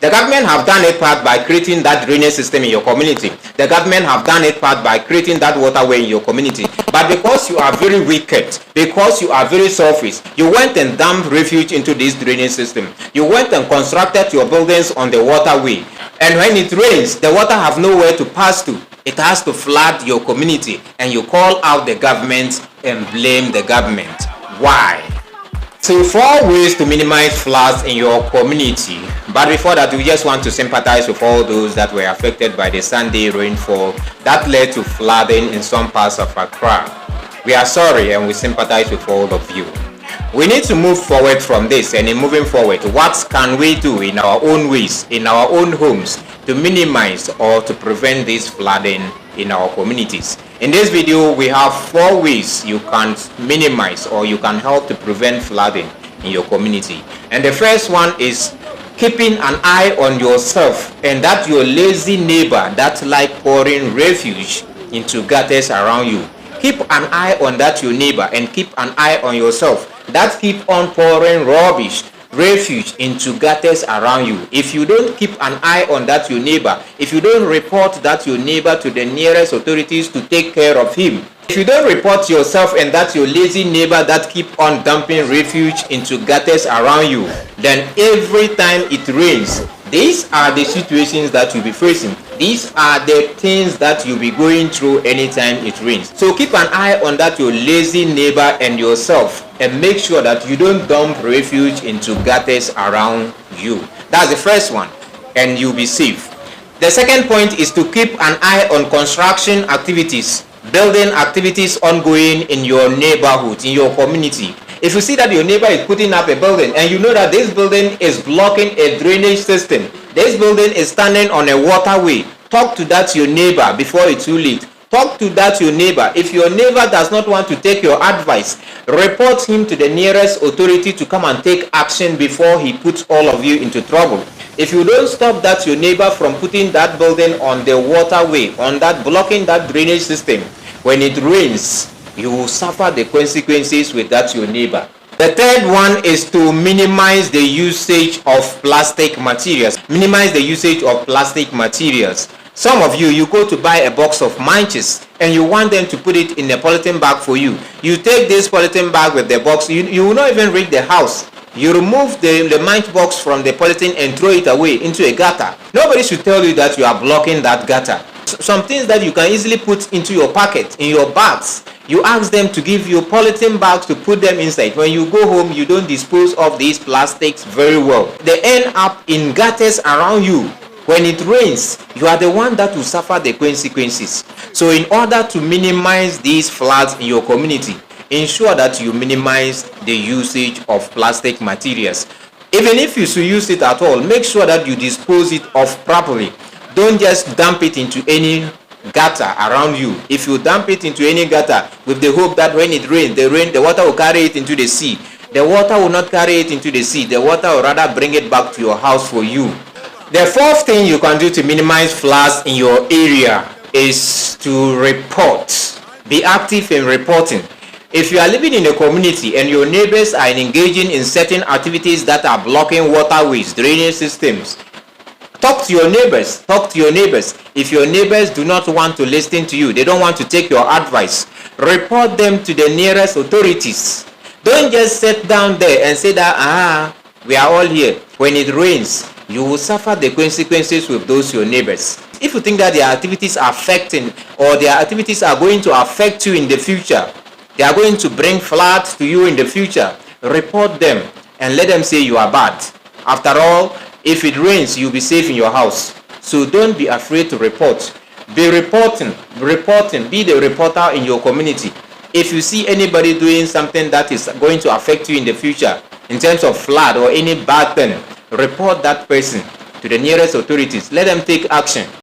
The government have done its part by creating that drainage system in your community. The government have done its part by creating that waterway in your community. But because you are very wicked, because you are very selfish, you went and dumped refuge into this drainage system. You went and constructed your buildings on the waterway. And when it rains, the water have nowhere to pass to. It has to flood your community. And you call out the government and blame the government. Why? So 4 ways to minimize floods in your community. But before that, we just want to sympathize with all those that were affected by the Sunday rainfall that led to flooding in some parts of Accra. We are sorry and we sympathize with all of you. We need to move forward from this, and in moving forward, what can we do in our own ways, in our own homes, to minimize or to prevent this flooding in our communities? In this video, we have 4 ways you can minimize or you can help to prevent flooding in your community. And the first one is keeping an eye on yourself and that your lazy neighbor that like pouring refuge into gutters around you. Keep an eye on that your neighbor and keep an eye on yourself that keep on pouring rubbish, refuge into gutters around you. If you don't keep an eye on that your neighbor, if you don't report that your neighbor to the nearest authorities to take care of him, if you don't report yourself and that your lazy neighbor that keep on dumping refuge into gutters around you, then every time it rains, these are the situations that you'll be facing. These are the things that you'll be going through anytime it rains. So keep an eye on that your lazy neighbor and yourself, and make sure that you don't dump refuge into gutters around you. That's the first one, and you'll be safe. The second point is to keep an eye on construction activities, building activities ongoing in your neighborhood, in your community. If you see that your neighbor is putting up a building and you know that this building is blocking a drainage system, this building is standing on a waterway, talk to that your neighbor before it's too late. Talk to that your neighbor. If your neighbor does not want to take your advice, report him to the nearest authority to come and take action before he puts all of you into trouble. If you don't stop that your neighbor from putting that building on the waterway, on that blocking that drainage system, when it rains, you will suffer the consequences with that your neighbor. The third one is to minimize the usage of plastic materials. Minimize the usage of plastic materials. Some of you go to buy a box of munchies and you want them to put it in a polythene bag for you. You take this polythene bag with the box, you will not even reach the house. You remove the munch box from the polythene and throw it away into a gutter. Nobody should tell you that you are blocking that gutter. Some things that you can easily put into your pocket, in your bags, you ask them to give you polythene bags to put them inside. When you go home, you don't dispose of these plastics very well. They end up in gutters around you. When it rains, you are the one that will suffer the consequences. So in order to minimize these floods in your community, ensure that you minimize the usage of plastic materials. Even if you should use it at all, make sure that you dispose it off properly. Don't just dump it into any gutter around you. If you dump it into any gutter with the hope that when it rains, the water will carry it into the sea, the water will not carry it into the sea. The water will rather bring it back to your house for you. The fourth thing you can do to minimize floods in your area is to report. Be active in reporting. If you are living in a community and your neighbors are engaging in certain activities that are blocking waterways, drainage systems, talk to your neighbors. Talk to your neighbors. If your neighbors do not want to listen to you, they don't want to take your advice, report them to the nearest authorities. Don't just sit down there and say that, we are all here. When it rains, you will suffer the consequences with those your neighbors. If you think that their activities are affecting or their activities are going to affect you in the future, they are going to bring floods to you in the future, report them and let them say you are bad. After all, if it rains, you'll be safe in your house. So don't be afraid to report. Be reporting, be the reporter in your community. If you see anybody doing something that is going to affect you in the future, in terms of flood or any bad thing, report that person to the nearest authorities. Let them take action.